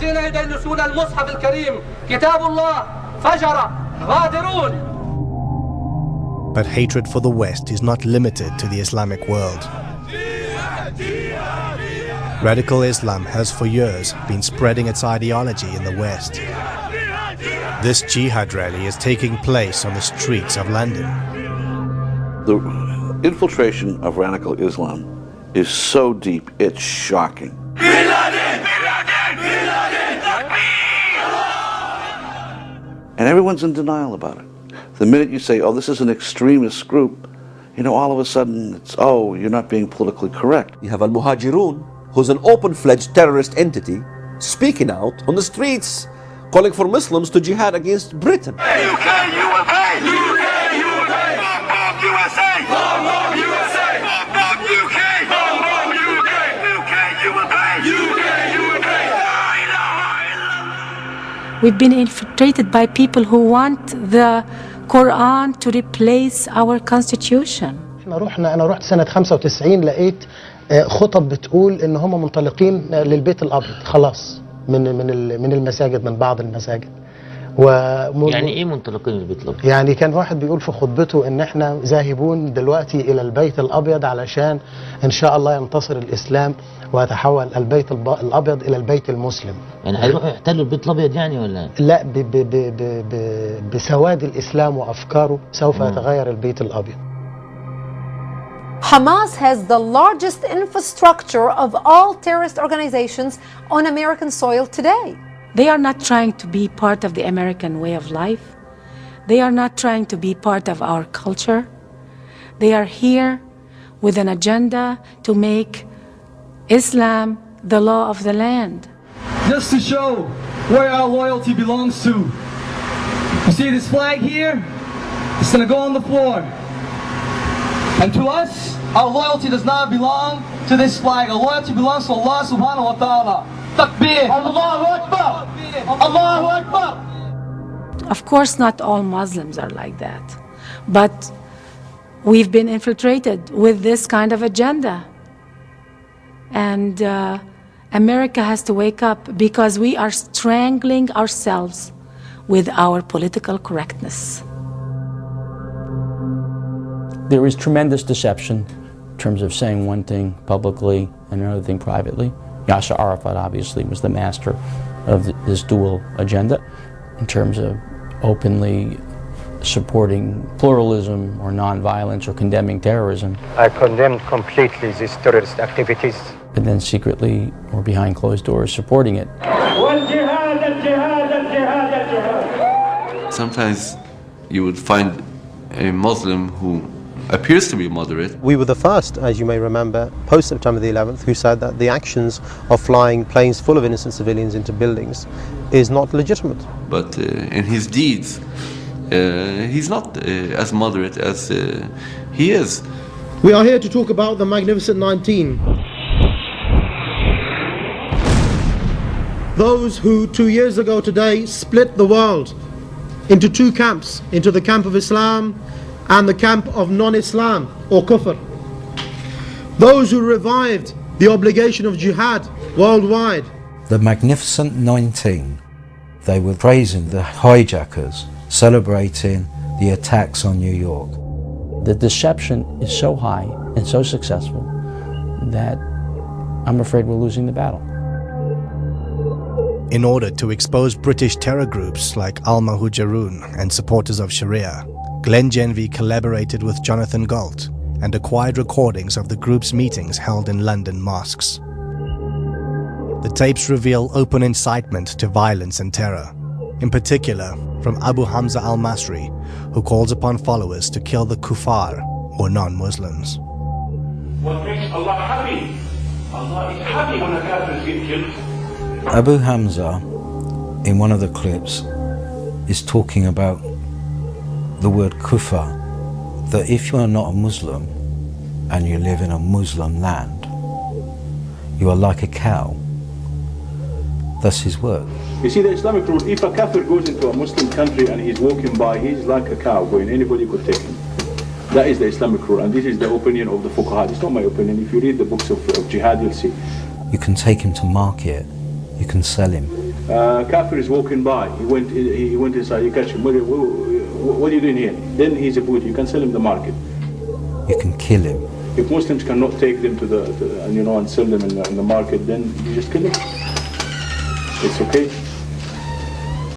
الذين يدنسون المصحف الكريم كتاب الله فجر غادرون. But hatred for the West is not limited to the Islamic world. Radical Islam has for years been spreading its ideology in the West. This jihad rally is taking place on the streets of London. The infiltration of radical Islam is so deep, it's shocking. And everyone's in denial about it. The minute you say, oh, this is an extremist group, you know, all of a sudden it's, oh, you're not being politically correct. You have Al-Muhajirun, who's an open-fledged terrorist entity, speaking out on the streets, calling for Muslims to jihad against Britain. Hey, UK, you will pay! UK, you will pay! Bomb USA! Bomb USA! Bomb UK! Bomb UK! UK, you will pay! UK, you will pay! We've been infiltrated by people who want the Quran to replace our constitution. أنا رحت سنة 95 لقيت خطب بتقول إن هم منطلقين للبيت الأبيض خلاص من المساجد، من بعض المساجد. يعني ايه منطلقين للبيت الابيض؟ يعني كان واحد بيقول في خطبته ان احنا ذاهبون دلوقتي الى البيت الابيض علشان ان شاء الله ينتصر الاسلام ويتحول البيت الابيض الى البيت المسلم. يعني هيروحوا يحتلوا البيت الابيض يعني ولا؟ لا، بسواد الاسلام وافكاره سوف يتغير البيت الابيض. Hamas has the largest infrastructure of all terrorist organizations on American soil today. They are not trying to be part of the American way of life. They are not trying to be part of our culture. They are here with an agenda to make Islam the law of the land. Just to show where our loyalty belongs to. You see this flag here? It's going to go on the floor. And to us, our loyalty does not belong to this flag. Our loyalty belongs to Allah subhanahu wa ta'ala. Takbir! Allahu Akbar! Allahu Akbar! Of course, not all Muslims are like that. But we've been infiltrated with this kind of agenda. And America has to wake up because we are strangling ourselves with our political correctness. There is tremendous deception in terms of saying one thing publicly and another thing privately. Yasser Arafat obviously was the master of this dual agenda in terms of openly supporting pluralism or nonviolence or condemning terrorism. I condemned completely these terrorist activities. And then secretly or behind closed doors supporting it. Sometimes you would find a Muslim who appears to be moderate. We were the first, as you may remember, post-September the 11th, who said that the actions of flying planes full of innocent civilians into buildings is not legitimate. But in his deeds, he's not as moderate as he is. We are here to talk about the Magnificent 19. Those who 2 years ago today split the world into two camps, into the camp of Islam and the camp of non-Islam or kufr. Those who revived the obligation of jihad worldwide. The Magnificent 19, they were praising the hijackers, celebrating the attacks on New York. The deception is so high and so successful that I'm afraid we're losing the battle. In order to expose British terror groups like Al-Muhajirun and supporters of Sharia, Glenn Genvey collaborated with Jonathan Galt and acquired recordings of the group's meetings held in London mosques. The tapes reveal open incitement to violence and terror, in particular from Abu Hamza al-Masri, who calls upon followers to kill the kuffar or non-Muslims. What makes Allah happy? Allah is happy when a kafir is getting killed. Abu Hamza, in one of the clips, is talking about the word kufar, that if you are not a Muslim and you live in a Muslim land, you are like a cow. That's his word. You see the Islamic rule, if a kafir goes into a Muslim country and he's walking by, he's like a cow going, anybody could take him. That is the Islamic rule, and this is the opinion of the fuqaha. It's not my opinion. If you read the books of jihad, you'll see. You can take him to market, you can sell him, Kafir is walking by. He went inside. You catch him. What are you doing here? Then he's a boot. You can sell him the market. You can kill him. If Muslims cannot take them to and sell them in the market, then you just kill them. It's okay.